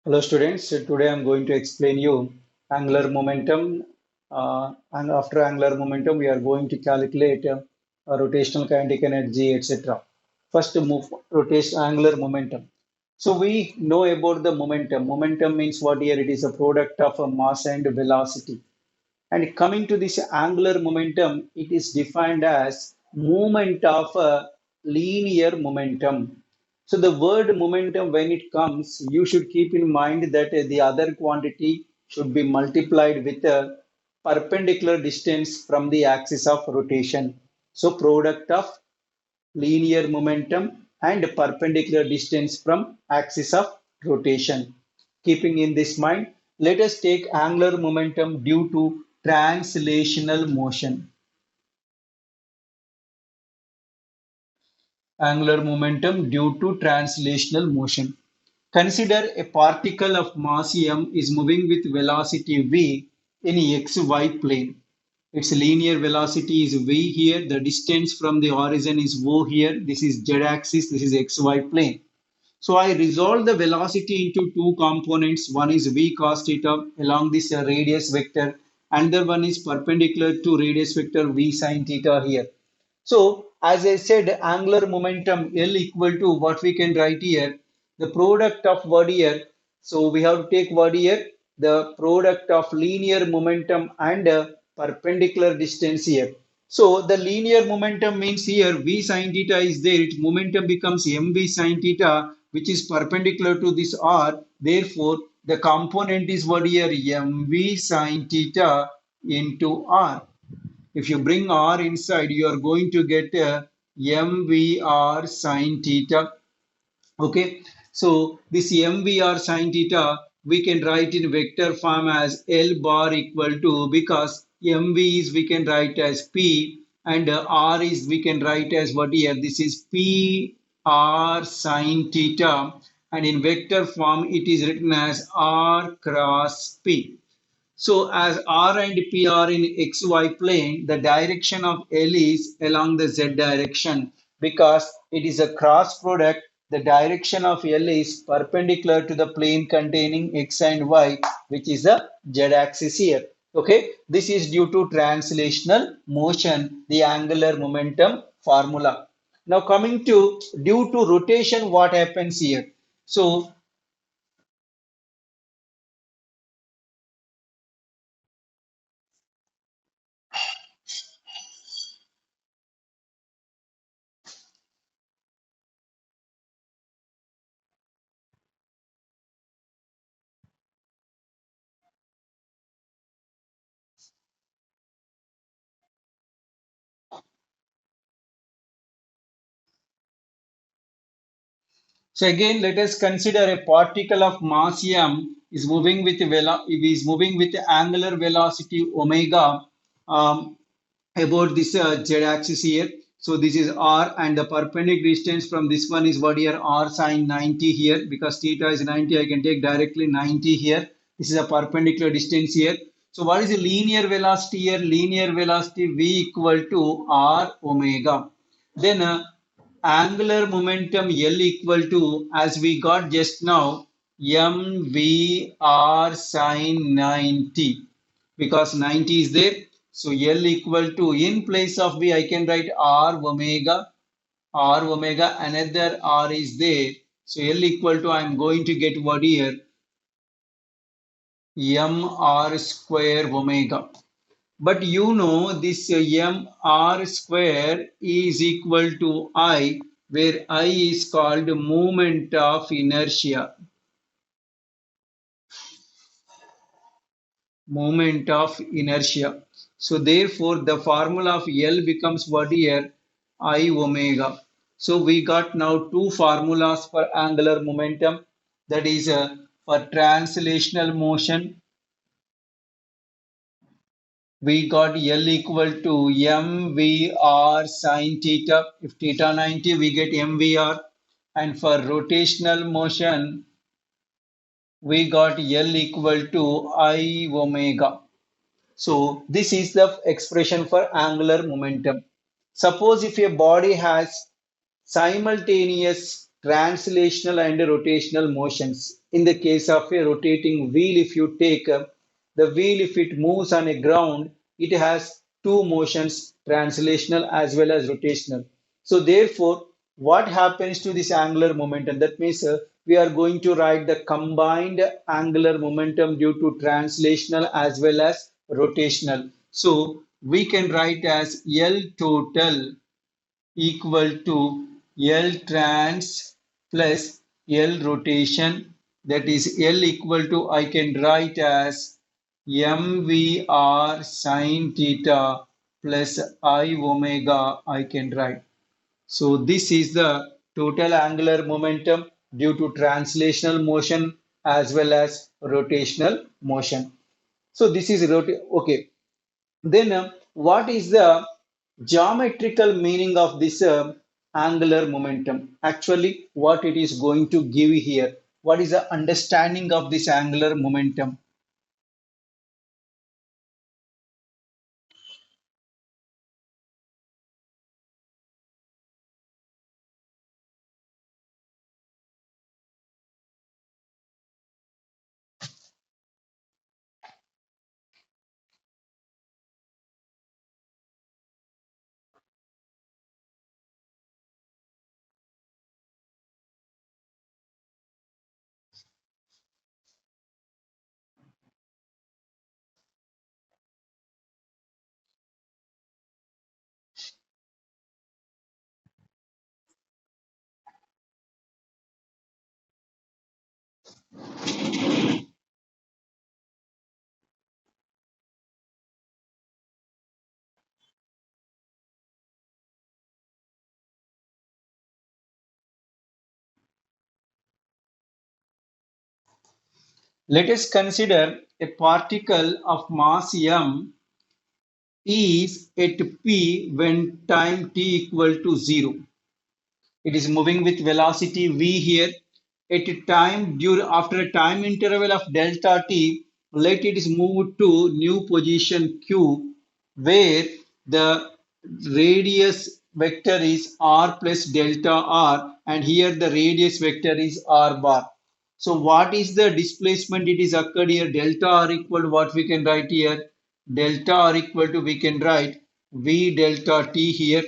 Hello students, today I'm going to explain you angular momentum and after angular momentum we are going to calculate rotational kinetic energy etc. First move rotation angular momentum. So we know about the momentum. Momentum means what here it is a product of a mass and velocity. And coming to this angular momentum, it is defined as movement of a linear momentum. So the word momentum, when it comes, you should keep in mind that the other quantity should be multiplied with a perpendicular distance from the axis of rotation. So product of linear momentum and perpendicular distance from axis of rotation. Keeping in this mind, let us take angular momentum due to translational motion. Angular momentum due to translational motion. Consider a particle of mass m is moving with velocity v in xy plane. Its linear velocity is v here. The distance from the origin is o here. This is z axis. This is xy plane. So I resolve the velocity into two components. One is v cos theta along this radius vector. Another one is perpendicular to radius vector v sin theta here. So as I said, angular momentum L equal to what we can write here, the product of what here. So we have to take what here, the product of linear momentum and perpendicular distance here. So the linear momentum means here v sin theta is there, its momentum becomes mv sin theta, which is perpendicular to this r. Therefore, the component is what here, mv sin theta into r. If you bring r inside, you are going to get mvr sine theta. Okay, so this mvr sine theta we can write in vector form as L bar equal to, because mv is we can write as p and r is we can write as what here, this is p r sine theta, and in vector form it is written as r cross p. So as R and P are in XY plane, the direction of L is along the Z direction. Because it is a cross product, the direction of L is perpendicular to the plane containing X and Y, which is the Z axis here. Okay, this is due to translational motion, the angular momentum formula. Now coming to due to rotation, what happens here? So So again, let us consider a particle of mass m is moving with angular velocity omega about this z-axis here. So this is r, and the perpendicular distance from this one is what here, r sine 90 here, because theta is 90. I can take directly 90 here. This is a perpendicular distance here. So what is the linear velocity here? Linear velocity v equal to r omega. Then angular momentum L equal to, as we got just now, mvr sine 90, because 90 is there. So L equal to, in place of V, I can write R omega, another R is there. So L equal to, I am going to get what here, mr square omega. But you know this mr square is equal to I, where I is called moment of inertia. Moment of inertia. So therefore the formula of L becomes what here? I omega. So we got now two formulas for angular momentum, that is for translational motion we got L equal to mvr sine theta. If theta 90, we get mvr. And for rotational motion, we got L equal to I omega. So this is the expression for angular momentum. Suppose if a body has simultaneous translational and rotational motions. in the case of a rotating wheel, if you take the wheel, if it moves on a ground, it has two motions, translational as well as rotational. So therefore, what happens to this angular momentum? That means we are going to write the combined angular momentum due to translational as well as rotational. So we can write as L total equal to L trans plus L rotation, that is L equal to, I can write as mvr sine theta plus I omega, I can write. So this is the total angular momentum due to translational motion as well as rotational motion. So this is okay. Then, what is the geometrical meaning of this angular momentum? Actually, what it is going to give here? What is the understanding of this angular momentum? Let us consider a particle of mass m is at p when time t equal to 0. It is moving with velocity v here. At a time due after a time interval of delta t, let it is moved to new position q, where the radius vector is r plus delta r, and here the radius vector is r bar. So what is the displacement it is occurred here? Delta r equal to what we can write here? Delta r equal to, we can write v delta t here,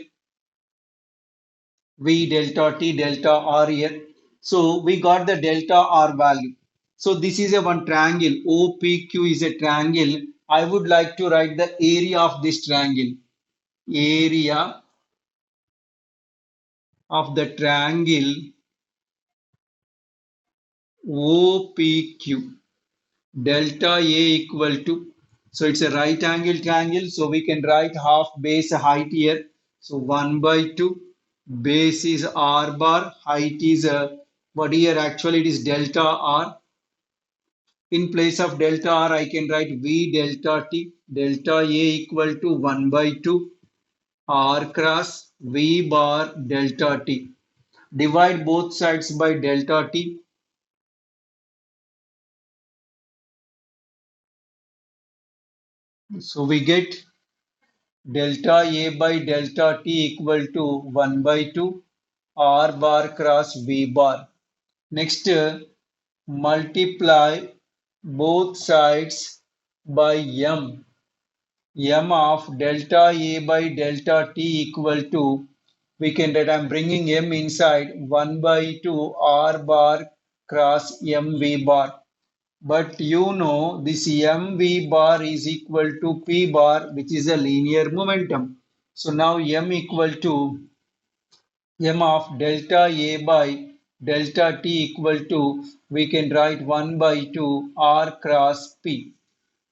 V delta T delta R here. So we got the delta R value. So this is a one triangle. OPQ is a triangle. I would like to write the area of this triangle. Area of the triangle OPQ. Delta A equal to, so it's a right angle triangle. So we can write half base height here. So 1 by 2, base is R bar, height is what here actually it is delta R. In place of delta R, I can write V delta T, delta A equal to 1 by 2 R cross V bar delta T. Divide both sides by delta T. So we get delta A by delta T equal to 1 by 2 R bar cross V bar. Next, multiply both sides by M. M of delta A by delta T equal to, we can write, I'm bringing M inside, 1 by 2 R bar cross MV bar. But you know this MV bar is equal to P bar, which is a linear momentum. So now M equal to M of delta A by delta T equal to, we can write 1 by 2 R cross P.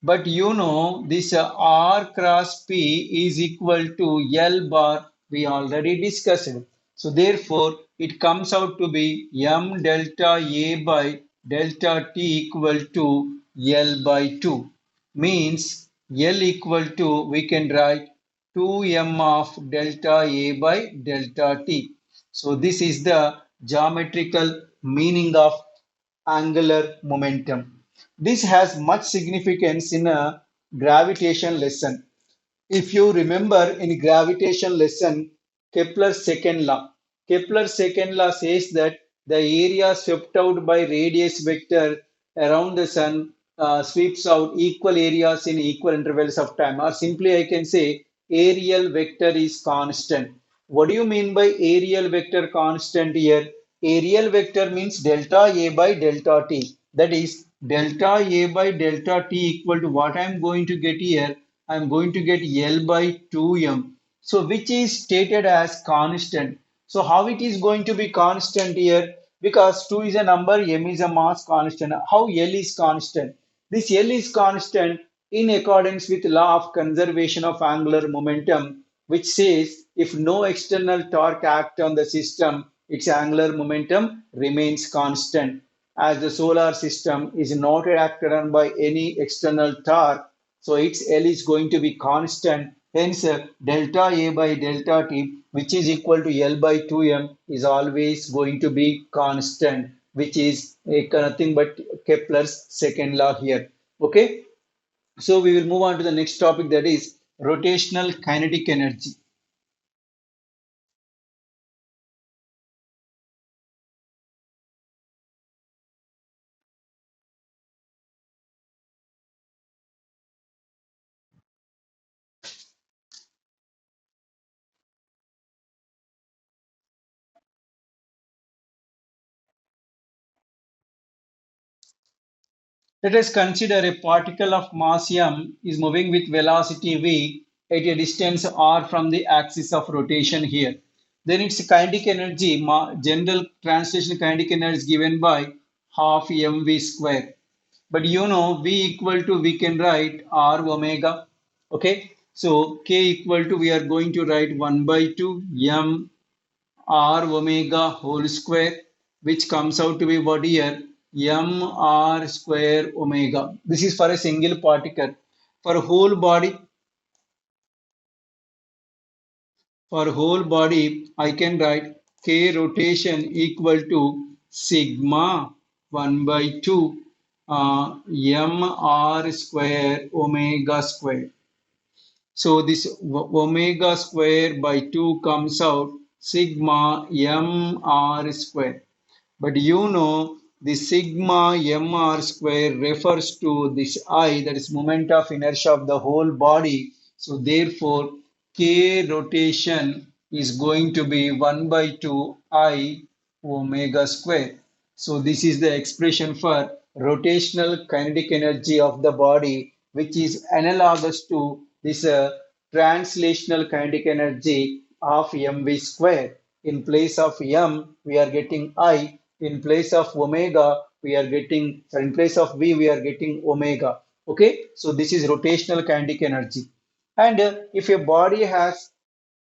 But you know this R cross P is equal to L bar, we already discussed. So therefore it comes out to be M delta A by delta T equal to L by 2. Means L equal to, we can write 2m of delta A by delta T. So this is the geometrical meaning of angular momentum. This has much significance in a gravitation lesson. If you remember in gravitation lesson, Kepler's second law. Kepler's second law says that the area swept out by radius vector around the sun sweeps out equal areas in equal intervals of time. Or simply, I can say areal vector is constant. What do you mean by areal vector constant here? Areal vector means delta A by delta T. That is delta A by delta T equal to what I am going to get here. I am going to get L by 2m. So which is stated as constant. So how it is going to be constant here? Because 2 is a number, m is a mass constant. How L is constant? This L is constant in accordance with law of conservation of angular momentum, which says if no external torque acts on the system, its angular momentum remains constant. As the solar system is not acted on by any external torque, so its L is going to be constant. Hence, delta A by delta T, which is equal to L by 2m, is always going to be constant, which is nothing but Kepler's second law here. Okay, so we will move on to the next topic, that is rotational kinetic energy. Let us consider a particle of mass m is moving with velocity v at a distance r from the axis of rotation here. Then its kinetic energy, general translation kinetic energy is given by half mv square. But you know v equal to, we can write r omega. Okay. So k equal to, we are going to write 1 by 2 m r omega whole square, which comes out to be what here? M r square omega. This is for a single particle. For whole body, I can write k rotation equal to sigma 1 by 2 m r square omega square. So this omega square by 2 comes out sigma m r square. But you know the sigma mr square refers to this I, that is moment of inertia of the whole body. So therefore k rotation is going to be 1 by 2 I omega square. So this is the expression for rotational kinetic energy of the body, which is analogous to this translational kinetic energy of mv square. In place of m, we are getting I. In place of omega, we are getting, in place of v, we are getting omega. Okay, so this is rotational kinetic energy. And if a body has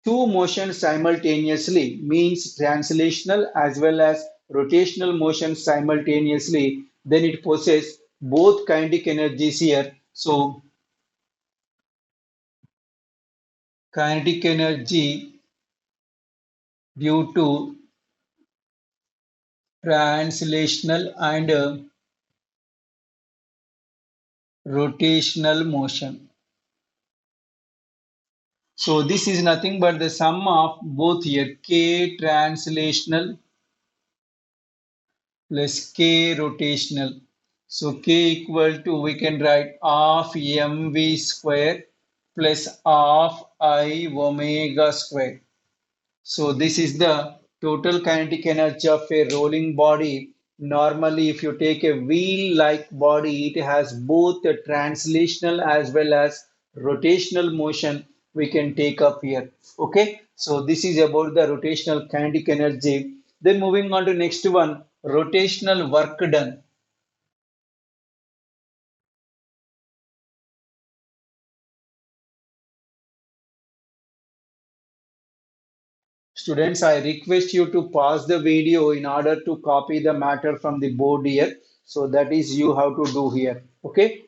two motions simultaneously, means translational as well as rotational motion simultaneously, then it possesses both kinetic energies here. So kinetic energy due to translational and rotational motion. So this is nothing but the sum of both here, k translational plus k rotational. So k equal to, we can write half mv square plus half I omega square. So this is the total kinetic energy of a rolling body. Normally, if you take a wheel-like body, it has both a translational as well as rotational motion we can take up here. Okay, so this is about the rotational kinetic energy. Then moving on to next one, rotational work done. Students, I request you to pause the video in order to copy the matter from the board here. So that is you have to do here. Okay.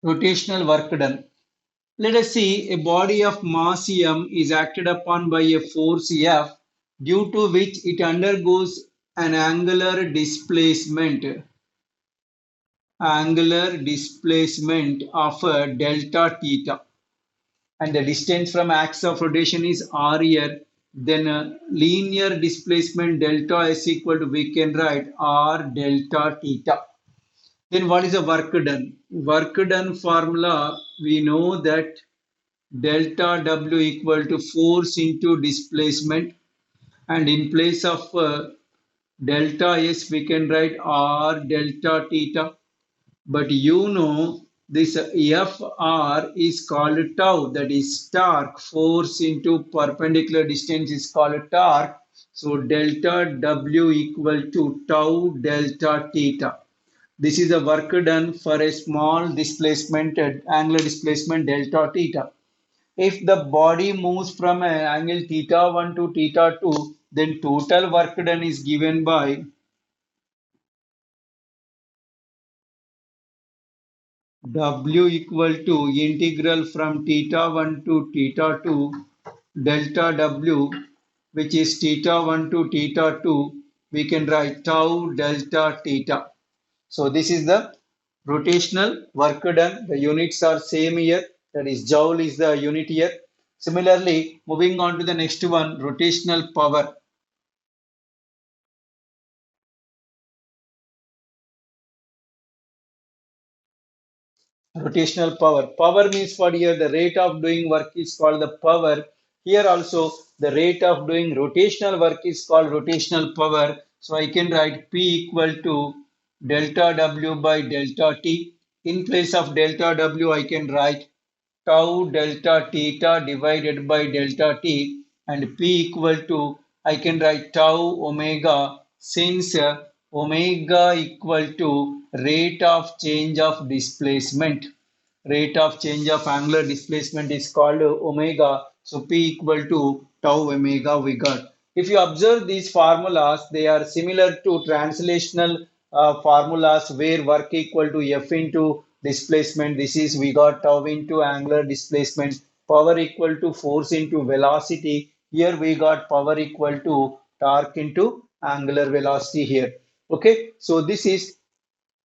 Rotational work done. Let us see, a body of mass m is acted upon by a force F, due to which it undergoes an angular displacement. angular displacement of delta theta, and the distance from axis of rotation is r here, then linear displacement delta is equal to, we can write r delta theta. Then what is the work done? Work done formula, we know that delta W equal to force into displacement, and in place of delta S we can write R delta theta. But you know this Fr is called tau, that is torque. Force into perpendicular distance is called torque. So delta W equal to tau delta theta. This is the work done for a small displacement, angular displacement delta theta. If the body moves from an angle theta 1 to theta 2, then total work done is given by W equal to integral from theta 1 to theta 2 delta W, which is theta 1 to theta 2, we can write tau delta theta. So this is the rotational work done. The units are same here. That is joule is the unit here. Similarly, moving on to the next one, rotational power. Rotational power. Power means what here? The rate of doing work is called the power. Here also, the rate of doing rotational work is called rotational power. So I can write P equal to delta W by delta T. In place of delta W, I can write tau delta theta divided by delta T, and P equal to, I can write tau omega, since omega equal to rate of change of displacement. Rate of change of angular displacement is called omega. So P equal to tau omega we got. If you observe these formulas, they are similar to translational formulas where work equal to F into displacement. This is we got tau into angular displacement. Power equal to force into velocity. Here we got power equal to torque into angular velocity here. Okay, so this is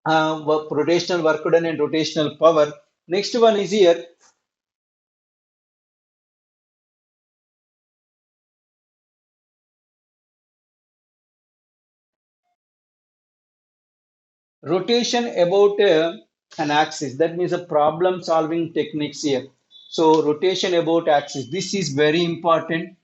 rotational work done and rotational power. Next one is here. Rotation about an axis. That means a problem solving techniques here. So rotation about axis. This is very important.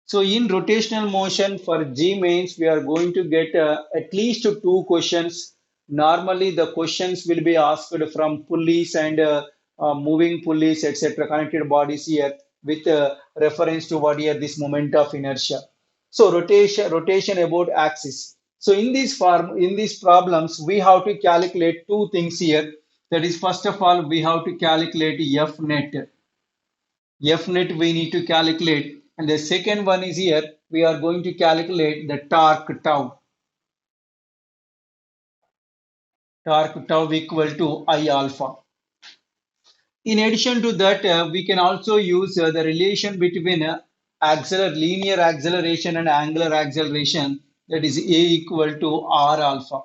So in rotational motion for G mains, we are going to get at least two questions. Normally, the questions will be asked from pulleys and moving pulleys, etc., connected bodies here with reference to what here this moment of inertia. So rotation about axis. So in these problems, we have to calculate two things here. That is, first of all, we have to calculate F net. F net we need to calculate. And the second one is here, we are going to calculate the torque tau. Torque tau equal to I alpha. In addition to that, we can also use the relation between linear acceleration and angular acceleration, that is A equal to R alpha.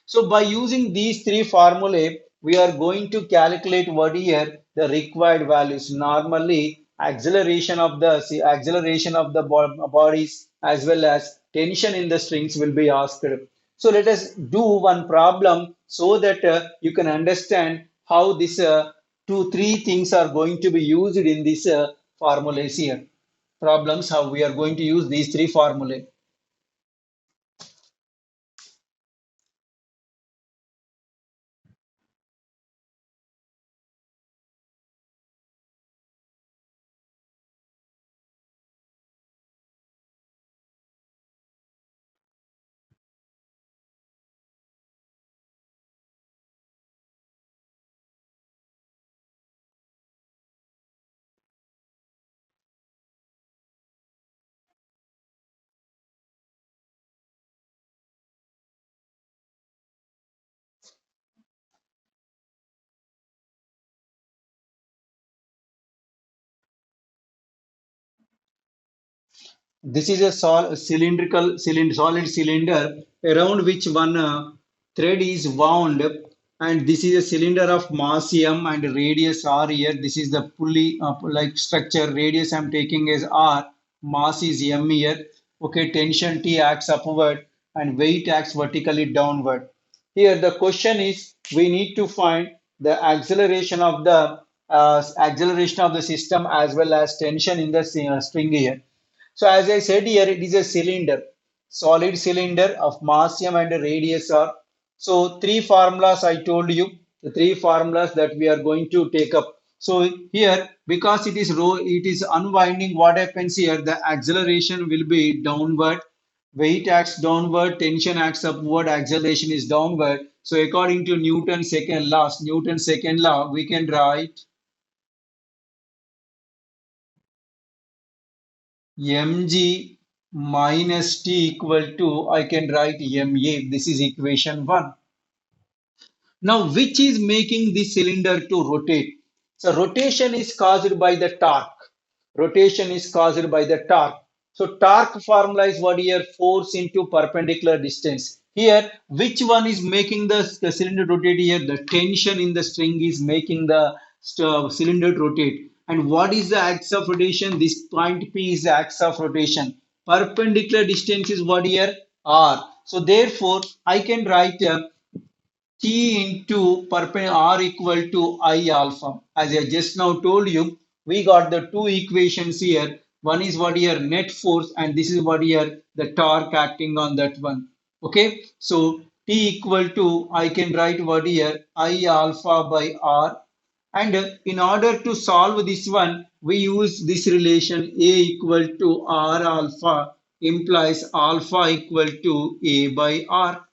So by using these three formulae, we are going to calculate what here the required values. Normally, acceleration of the bodies as well as tension in the strings will be asked. So let us do one problem so that you can understand how this two, three things are going to be used in this formulas here. Problems, how we are going to use these three formulae. This is a solid cylinder around which one thread is wound, and this is a cylinder of mass m and radius r here. This is the pulley like structure. Radius I'm taking as r, mass is m here. Okay, tension T acts upward and weight acts vertically downward. Here the question is we need to find the acceleration of the system as well as tension in the string here. So as I said here, it is a cylinder, solid cylinder of mass m and radius r. So three formulas I told you, the three formulas that we are going to take up. So here, because it is it is unwinding, what happens here, the acceleration will be downward, weight acts downward, tension acts upward, acceleration is downward. So according to Newton's second law, we can write mg minus t equal to, I can write ma. This is equation 1. Now, which is making the cylinder to rotate? So, rotation is caused by the torque. Rotation is caused by the torque. So, torque formula is what here? Force into perpendicular distance. Here, which one is making the cylinder rotate here? The tension in the string is making the cylinder rotate. And what is the axis of rotation? This point P is the axis of rotation. Perpendicular distance is what here? R. So, therefore, I can write T into R equal to I alpha. As I just now told you, we got the two equations here. One is what here net force, and this is what here the torque acting on that one. Okay, so T equal to, I can write what here I alpha by R. And in order to solve this one, we use this relation A equal to R alpha implies alpha equal to A by R.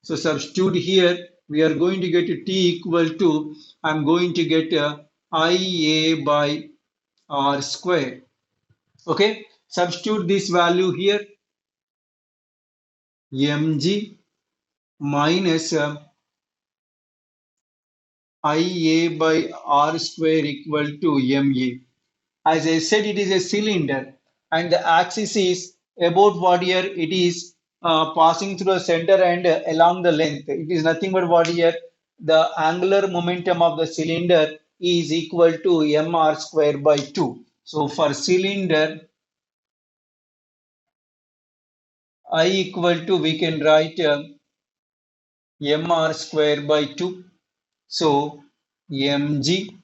So substitute here, we are going to get T equal to, I'm going to get IA by R square. Okay, substitute this value here, mg minus IA by R square equal to ma. As I said, it is a cylinder and the axis is about what here it is passing through the center and along the length. It is nothing but what here the angular momentum of the cylinder is equal to mr square by 2. So for cylinder I equal to, we can write mr square by 2. So mg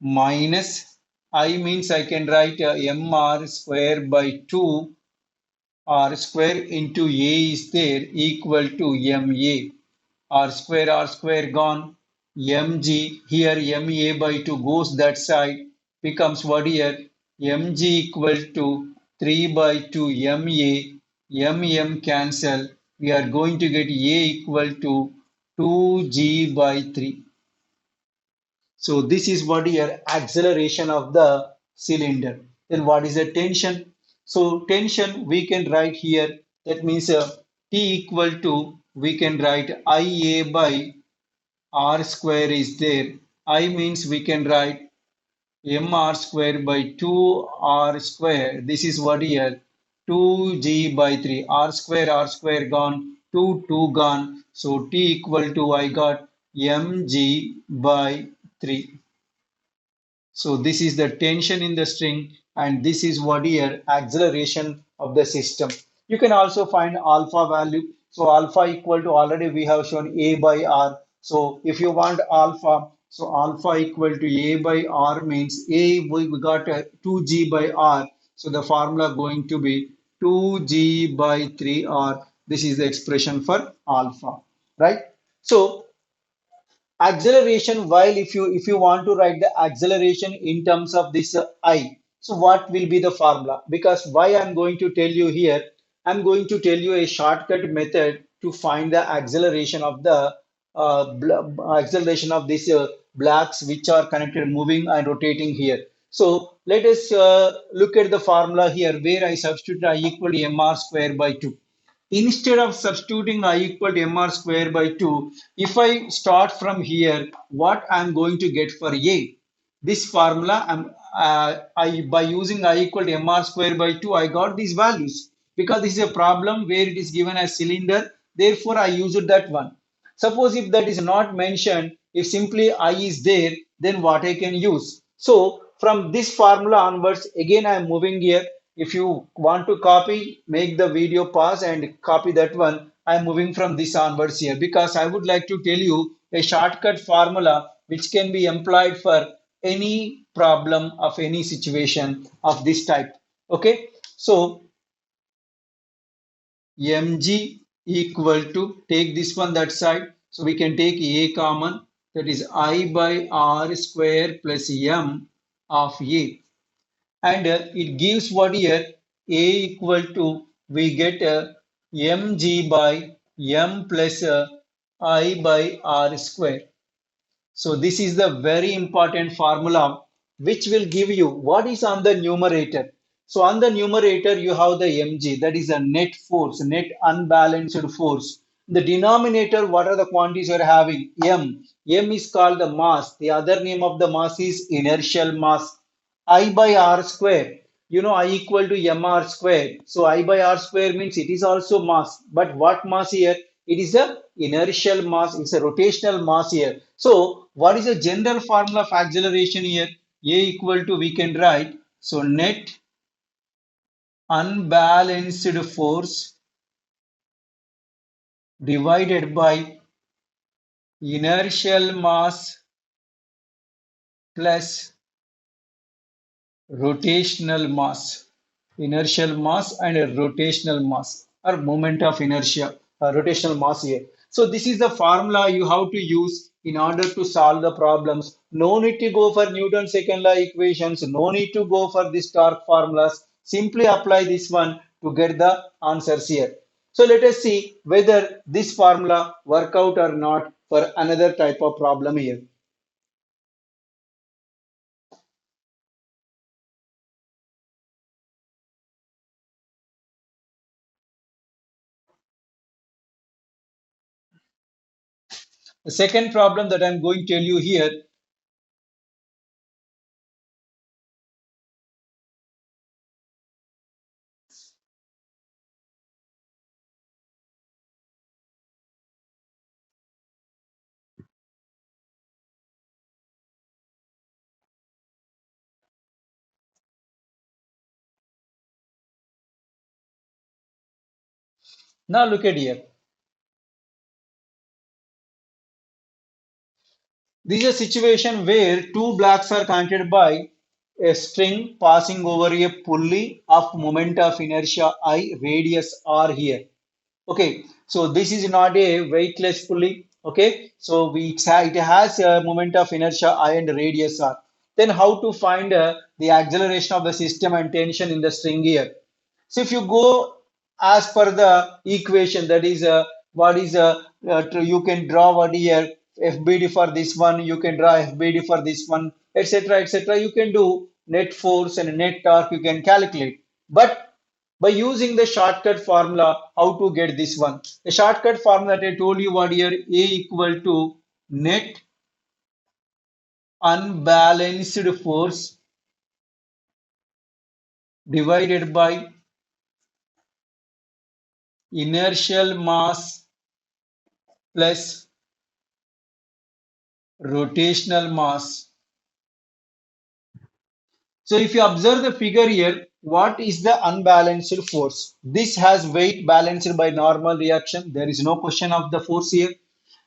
minus I means I can write mr square by 2 r square into a is there equal to ma. R square gone. Mg here ma by 2 goes that side, becomes what here mg equal to 3 by 2 ma. Cancel. We are going to get a equal to 2g by 3. So this is what your acceleration of the cylinder. Then what is the tension? So tension we can write here. That means T equal to, we can write IA by R square is there. I means we can write mr square by 2r square. This is what here 2g by 3. R square gone. 2 gone. So T equal to, I got mg by 3. So this is the tension in the string, and this is what here acceleration of the system. You can also find alpha value. So alpha equal to, already we have shown A by R. So if you want alpha, so alpha equal to A by R means A, we got 2G by R. So the formula going to be 2G by 3R. This is the expression for alpha, right? So acceleration, while if you want to write the acceleration in terms of this I, so what will be the formula? Because why I'm going to tell you here, I'm going to tell you a shortcut method to find the acceleration of the acceleration of these blocks which are connected, moving and rotating here. So let us look at the formula here where I substitute I equal to mr square by 2. Instead of substituting I equal to mr square by 2, if I start from here, what I'm going to get for A? This formula, I by using I equal to mr square by 2, I got these values because this is a problem where it is given as cylinder. Therefore, I used that one. Suppose if that is not mentioned, if simply I is there, then what I can use? So from this formula onwards, again I am moving here. If you want to copy, make the video pause and copy that one. I am moving from this onwards here because I would like to tell you a shortcut formula which can be employed for any problem of any situation of this type. Okay, so mg equal to, take this one that side, so we can take a common, that is I by r square plus m of a, and it gives what here, a equal to, we get mg by m plus I by r square. So this is the very important formula which will give you what is on the numerator. So on the numerator you have the mg, that is a net force, net unbalanced force. The denominator, what are the quantities you are having? M. M is called the mass. The other name of the mass is inertial mass. I by r square. You know I equal to mr square. So I by r square means it is also mass. But what mass here? It is a inertial mass. It's a rotational mass here. So what is the general formula of acceleration here? A equal to, we can write, so net unbalanced force divided by inertial mass plus rotational mass. Inertial mass and a rotational mass, or moment of inertia, rotational mass here. So this is the formula you have to use in order to solve the problems. No need to go for Newton's second law equations. No need to go for these torque formulas. Simply apply this one to get the answers here. So let us see whether this formula work out or not for another type of problem here. The second problem that I'm going to tell you here. Now look at here. This is a situation where two blocks are connected by a string passing over a pulley of moment of inertia I, radius r here. Okay, so this is not a weightless pulley. Okay, so it has a moment of inertia I and radius r. Then how to find the acceleration of the system and tension in the string here? So if you go as per the equation, that is what is you can draw what here FBD for this one, you can draw FBD for this one, etc., etc. You can do net force and net torque, you can calculate. But by using the shortcut formula, how to get this one? The shortcut formula that I told you what here, A equal to net unbalanced force divided by inertial mass plus rotational mass. So if you observe the figure here, what is the unbalanced force? This has weight balanced by normal reaction. There is no question of the force here.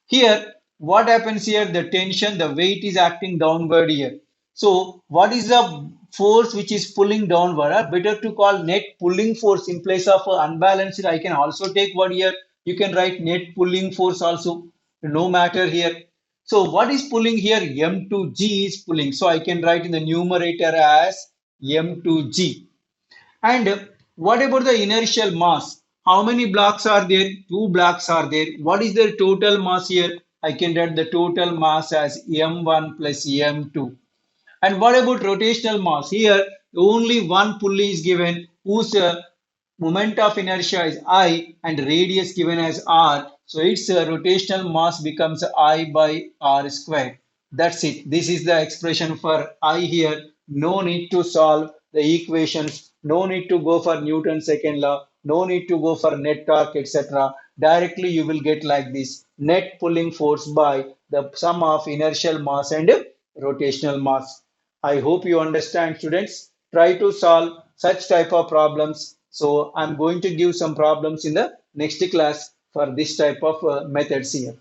Here, what happens here? The tension, the weight is acting downward here. So what is the force which is pulling downward? Better to call net pulling force in place of unbalanced. I can also take what here? You can write net pulling force also. No matter here. So what is pulling here? M to G is pulling. So I can write in the numerator as M to G. And what about the inertial mass? How many blocks are there? Two blocks are there. What is the total mass here? I can write the total mass as M1 plus M2. And what about rotational mass? Here, only one pulley is given whose moment of inertia is I and radius given as R. So its rotational mass becomes I by R square. That's it. This is the expression for I here. No need to solve the equations, no need to go for Newton's second law, no need to go for net torque, etc. Directly you will get like this: net pulling force by the sum of inertial mass and rotational mass. I hope you understand, students. Try to solve such type of problems. So I'm going to give some problems in the next class for this type of methods here.